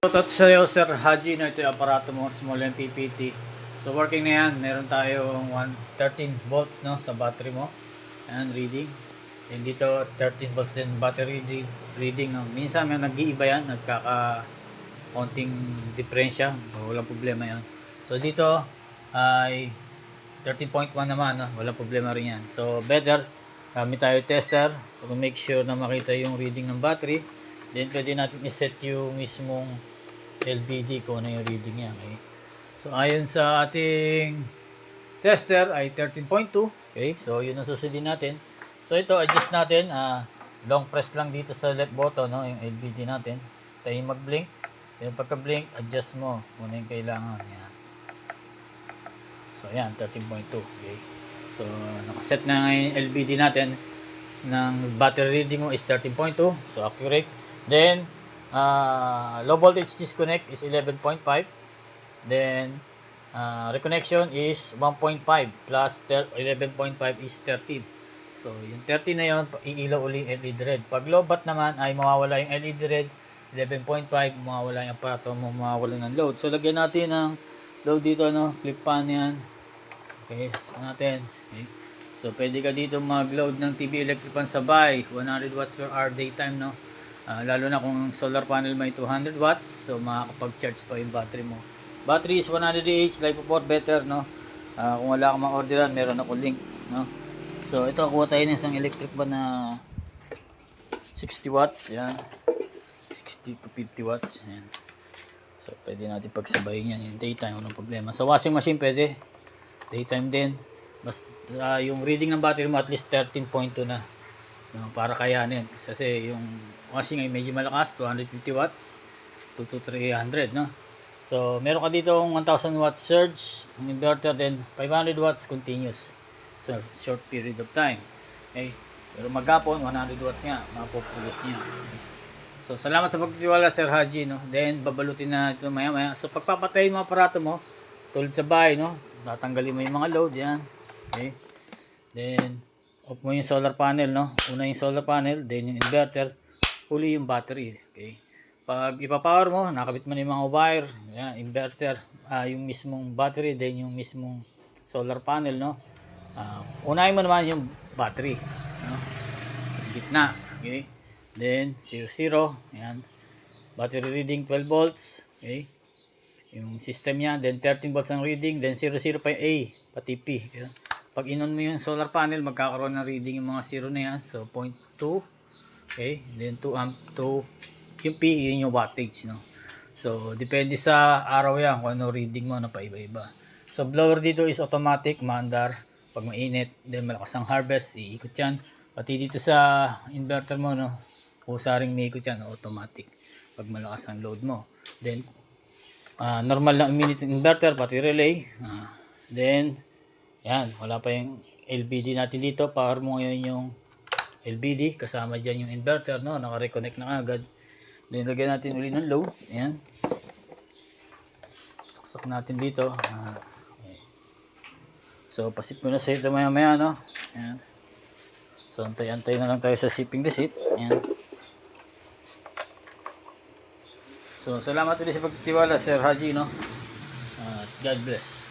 Shoutout sa iyo, Sir Haji, na ito yung aparato mo, small MPPT. So working na yan, meron tayong 13 volts no, sa battery mo. Ayan, reading. And dito 13 volts din battery reading. No. Minsan may nag-iiba yan, nagkaka konting diferensya, walang problema yan. So dito ay 13.1 naman, no? Walang problema rin yan. So better, gamit tayo tester to make sure na makita yung reading ng battery. Then pwede natin i-set yung mismong LVD kung ano yung reading niya. Okay? So ayon sa ating tester ay 13.2. Okay, so yun ang susundin natin. So ito adjust natin, long press lang dito sa left button, no, yung LVD natin. Tayo mag-blink. Then pagka blink, adjust mo kung ano yung kailangan. Yan. So ayan, 13.2. Okay. So nakaset na ngayon yung LVD natin ng battery reading mo is 13.2. So accurate. Then low voltage disconnect is 11.5. Then reconnection is 1.5 plus 11.5 is 13. So yung 13 na yun, iilaw uli yung LED red. Pag low bat naman ay mawawala yung LED red. 11.5, mawawala yung aparato mo, mawawala ng load. So lagyan natin ng load dito, no? Flip pan yan. Okay, so natin. Okay. So pwede ka dito mag-load ng TV electric pan sabay, 100 watts per hour daytime, no? Lalo na kung solar panel may 200 watts, so makakapag-charge pa yung battery mo. Battery is 100 Ah, life of better, no? Kung wala kang ma-orderan, meron ako link, no? So ito, kuha tayo ng isang electric pan na 60 watts, yan. 60 to 50 watts, yan. So pwede natin pagsabayin yan in daytime, walang problema. Sa washing machine pwede, daytime din. Basta yung reading ng battery mo at least 13.2 na. No, para kayanin. Kasi yung washing ay medyo malakas, 250 watts, 2 to 300, no? So meron ka dito 1000 watts surge, ang inverter, then 500 watts continuous. So short period of time. Okay? Pero maghapon 100 watts nga, mapoproduce niya. So salamat sa pagtitiwala, Sir Haji, no? Then babalutin na ito maya-maya. So pagpapatayin mo aparato mo, tulad sa bahay, no? Tatanggalin mo yung mga load, yan. Okay? Then off mo yung solar panel, no? Una yung solar panel, then yung inverter, huli yung battery. Okay? Pag ipapower mo, nakabit mo na yung mga wire, yan, inverter, yung mismong battery, then yung mismong solar panel, no? Unahin mo naman yung battery, no? Gitna, okay? Then 0, yan. Battery reading 12 volts, okay? Yung system niya, then 13 volts ang reading, then 0 pa yung A, pati P, okay? Pag inon mo yung solar panel, magkakaroon ng reading yung mga 0 na yan. So 0.2, okay? Then 2 amp to yung P, yun yung wattage, no? So depende sa araw yan kung ano reading mo na paiba-iba. So blower dito is automatic, maandar. Pag mainit, then malakas ang harvest, iikot yan. Pati dito sa inverter mo, no? Usaring may ikot yan, automatic. Pag malakas ang load mo. Then normal na minute inverter, pati relay. Then yan, wala pa yung LVD natin dito. Power mo ngayon yung LVD. Kasama dyan yung inverter, no? Naka-reconnect na agad. Then lagyan natin uli ng load. Yan. Saksak natin dito. Okay. So pasip mo na sa ito maya-maya, no? Yan. So antay-antay na lang tayo sa shipping receipt. Yan. So salamat ulit sa pagtitiwala, Sir Haji, no? God bless.